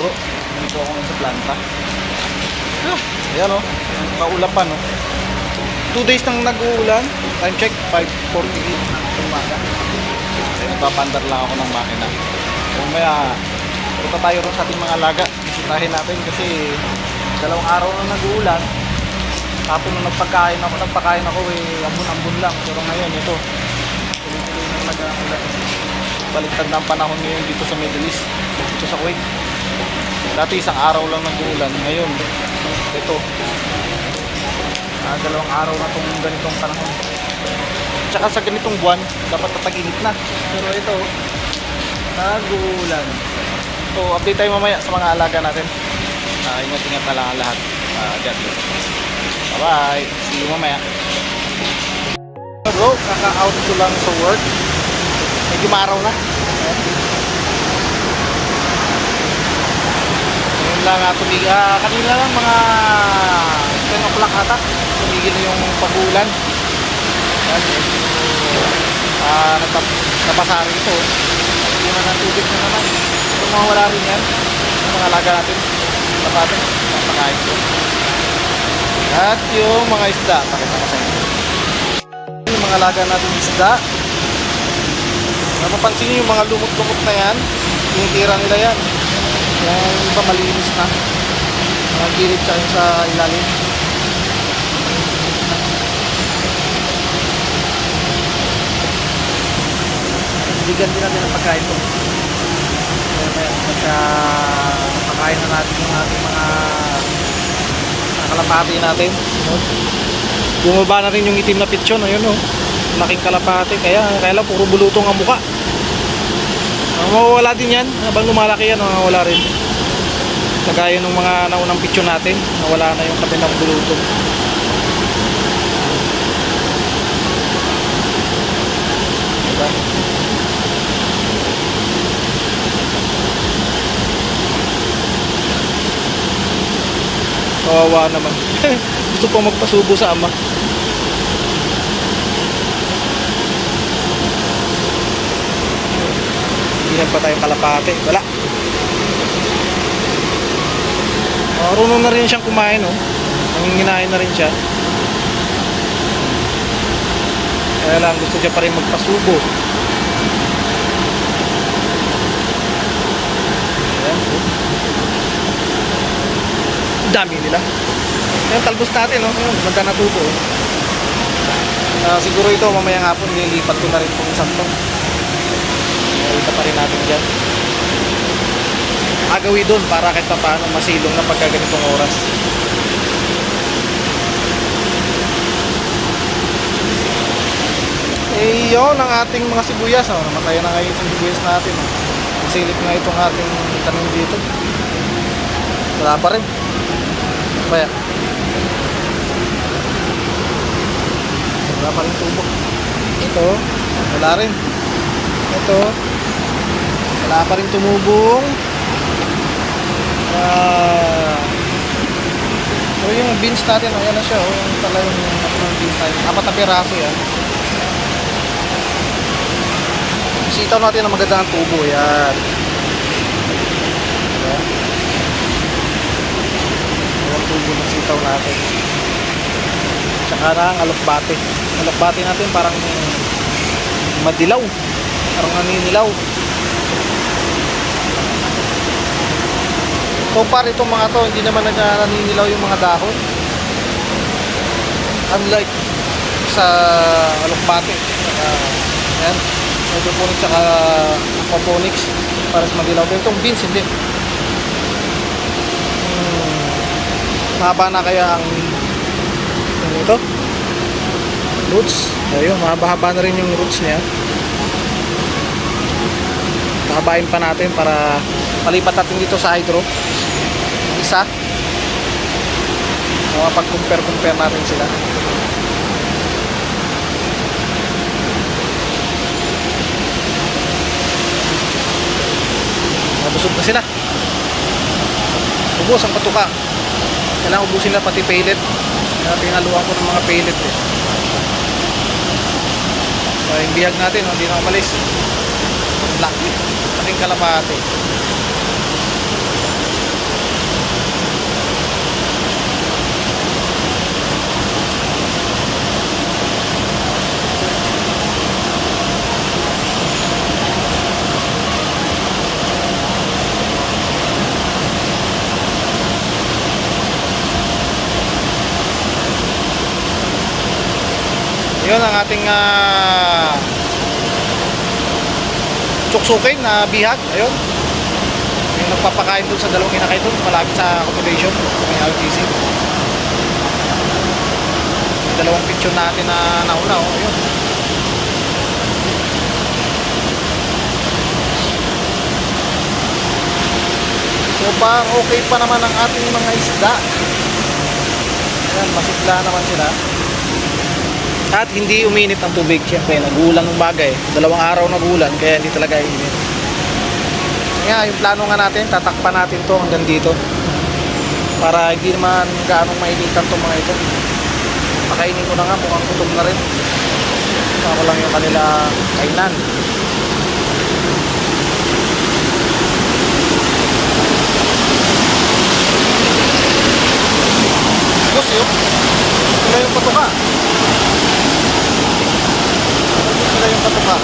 bro, dito ako ngayon sa planta. Ayan o, kaulapan o. 2 days nang nag-uulan. Time check, 5:48 ng umaga. Kaya nagpapandar lang ako ng makina. Kumaya, punta tayo rin sa ating mga alaga. Bisitahin natin kasi 2 araw na nag-uulan. Tapos nung nagpakain ako ambon-ambon lang. Pero ngayon ito, tuloy-tuloy nang nag-uulan. Baliktad na ang panahon ngayon dito sa Middle East, dito sa Kuwait. Dati 1 araw lang nag-uulan. Ngayon, ito, 2 araw na itong ganitong panahon. Tsaka sa ganitong buwan, dapat tatag-init na. Pero ito, nag-uulan. So, update tayo mamaya sa mga alaga natin. Ingat-ingat na lang ang lahat. God bless. Bye-bye. See you mamaya. Bro, kaka-out ko lang sa work. Medyo maaraw na. Ngayon lang kanina lang mga 10 o'clock ata. Tumigil na yung pag-uulan. Nabasa rin ito. Hindi na ng tubig na naman. Kung mawala rin yan, yung mga alaga natin, napatin, napakain ko. At yung mga isda, pakita ko sa inyo. Yung mga alaga natin isda, napapansin nyo yung mga lumot-lumot na yan, tinitira nila yan. Yung iba malinis na. Mga gilid sa ilalim. Bigyan din natin ang pagkain ko. Pagka pagkain na natin yung ating mga kalapati natin. Bumaba na rin yung itim na pitsyon. Ayun o. Laking kalapati. Kaya lang puro bulutong ang muka. Mawawala din yan. Habang lumalaki yan, mawawala rin. Kagaya ng mga naunang pitsyon natin. Nawala na yung kabilang bulutong. Diba? Kawawa naman. Gusto pa magpasubo sa ama. Hindi pa tayo kalapate. Wala. Marunong na rin siyang kumain. Nanginginain na rin siya. Kaya lang gusto niya pa rin magpasubo. Dami nila. Yung talbos natin, maganda na tubo. Siguro ito mamayang hapon lilipat ko na rin itong isang to. Ito pa rin natin dyan. Agawi doon para kahit pa paano masilong na pagka ganitong oras. Yun ang ating mga sibuyas. Namatay na ngayon yung sibuyas natin. Silip na itong ating tanim dito. Wala pa rin. Kaya wala pa rin tubo. Ito wala rin. Ito wala pa rin tumubong. So yung beans natin, ayan na siya. Yung talagang beans natin, 4 na piraso yan. Sitaw natin na maganda ang tubo. Yan. Tubo ng sitaw natin. Tsaka na ang alokbate. Alokbate natin parang madilaw. Parang naninilaw. So par itong mga to, hindi naman naninilaw yung mga dahon. Unlike sa alokbate. Yan. Hydroponics tsaka aquaponics. Para sa madilaw. Pero itong beans hindi. Mahaba na kaya ang ito roots. Ayun, mahaba-haba na rin yung roots niya. Pahabain pa natin para palipat natin dito sa hydro. Isa. Mapag-compare natin sila. Nabusog na sila. Ubos ang patuka. Kailangan ubusin na pati pellet. Kaya pinaluan ko ng mga pellet So yung bihag natin, hindi na umalis. Laking kalapate. Ayun ang ating tsuksukin na bihag. Ayun. Yung nagpapakain dun sa dalawang inakay dun, malapit sa accommodation, may RTC. Yung dalawang picture natin na nauna, oh, ayun. So parang okay pa naman ang ating mga isda. Ayan, masigla naman sila. At hindi uminit ang tubig. Siyempre, nagulan ng bagay. 2 araw nagulan, kaya hindi talaga init. Kaya yung plano nga natin, tatakpan natin to hanggang dito. Para hindi naman gaanong mainitan itong mga ito. Pakainin ko na nga, mukhang gutom na rin. Ako lang yung kanila kainan. Gusto yun. Gusto yung patuka. Gusto yung patuka.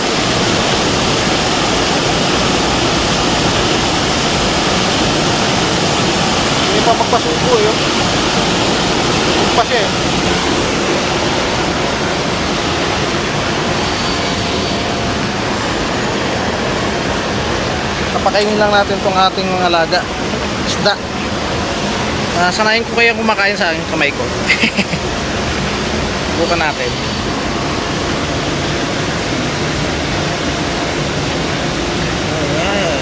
Hindi pa magpasubo yun. Pa siya eh. Napakainin lang natin tong ating mga alaga. Isda. Sanayin ko kaya kumakain sa aking kamay ko. Bukan natin. Ayan.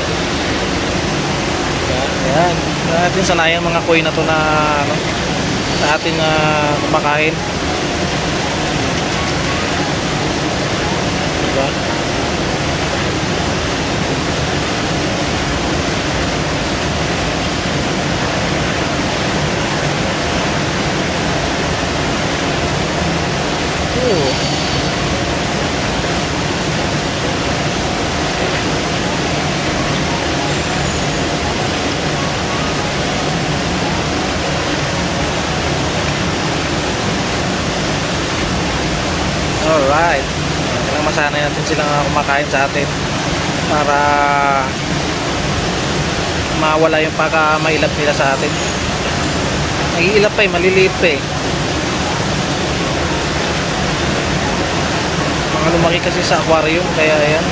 Ayan. Natin sanayin mga koy na to na ano, sa ating kumakain. Diba? Alright. Kailangan masanay natin silang kumakain sa atin para mawala yung pagka-mailap nila sa atin. Nag-iilap pa eh, maliliit pa eh. Mga lumaki kasi sa aquarium, kaya ayan.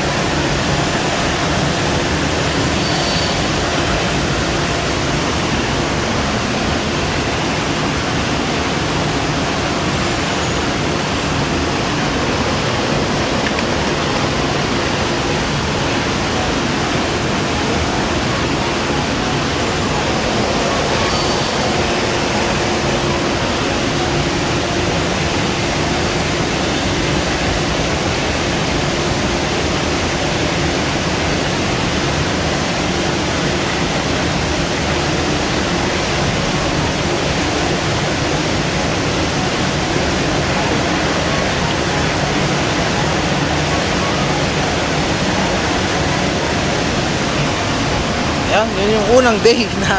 Ayan, yun yung unang day na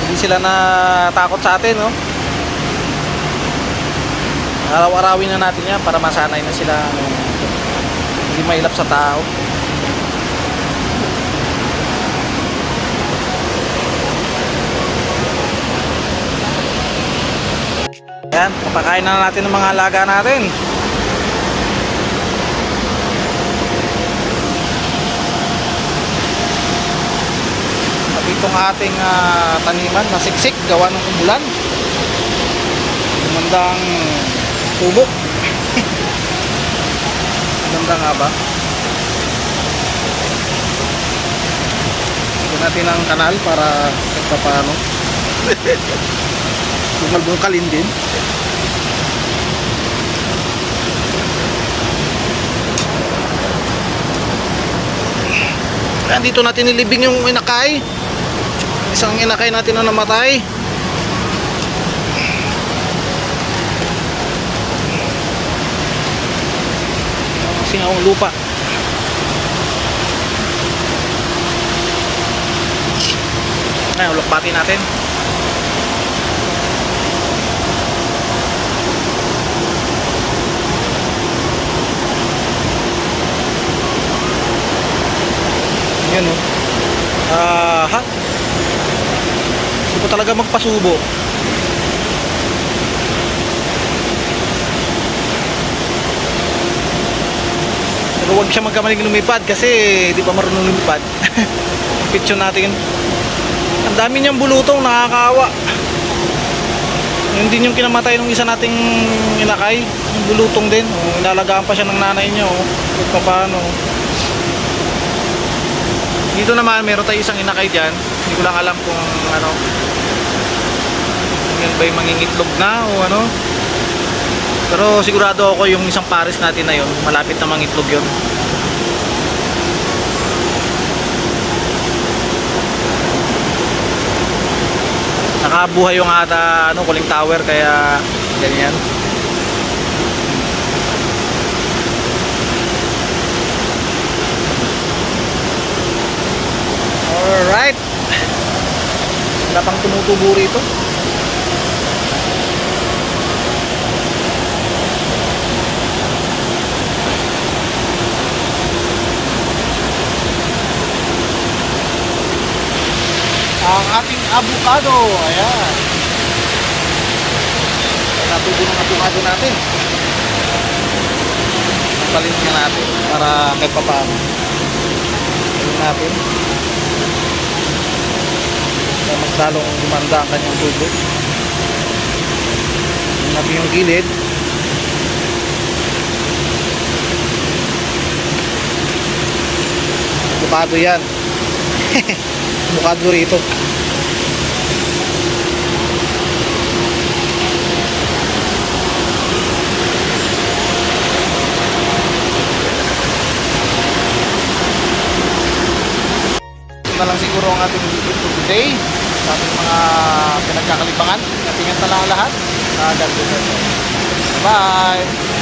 hindi sila natakot sa atin, no? Araw-arawin na natin yan para masanay na sila, hindi mailap sa tao. Ayan, papakain na natin ng mga alaga natin. Itong ating taniman nasiksik gawa ng umulan, magandang tubo. Maganda nga ba? Tignan natin ang kanal para kahit paano bungal-bungalin din. Ayan, dito natin nilibing yung inakay. Isang inakay natin na namatay. Singawang lupa. Ay, ulokpati natin. Yan o. Ha? Gusto ko talaga magpasubo. Pero huwag siya magkamaling lumipad kasi di pa marunong lumipad. Picture natin. Ang dami niyang bulutong, nakakaawa. Yun din yung kinamatay ng isa nating inakay. Yung bulutong din. Inalagaan pa siya ng nanay niya. Kung paano. Dito naman meron tayo isang inakay dyan. Hindi ko lang alam kung ano, yan ba yung mangingitlog na o ano. Pero sigurado ako yung isang pares natin na yun, malapit na mangitlog yun. Nakabuhay yung ata ano, cooling tower kaya ganyan. Alright. Wala pang tumutubo rito. Ang ating avocado, ayan. Natubo ng avocado natin. Palit nga natin para kahit pa paano. Palit natin. Para mas lalong gumanda ang kanyang tubo. Palit natin yung gilid. Avocado yan. Avocado rito. Na lang siguro ang ating video for today sa ating mga pinagkakalibangan. Natingan na lang lahat. God bless. Bye!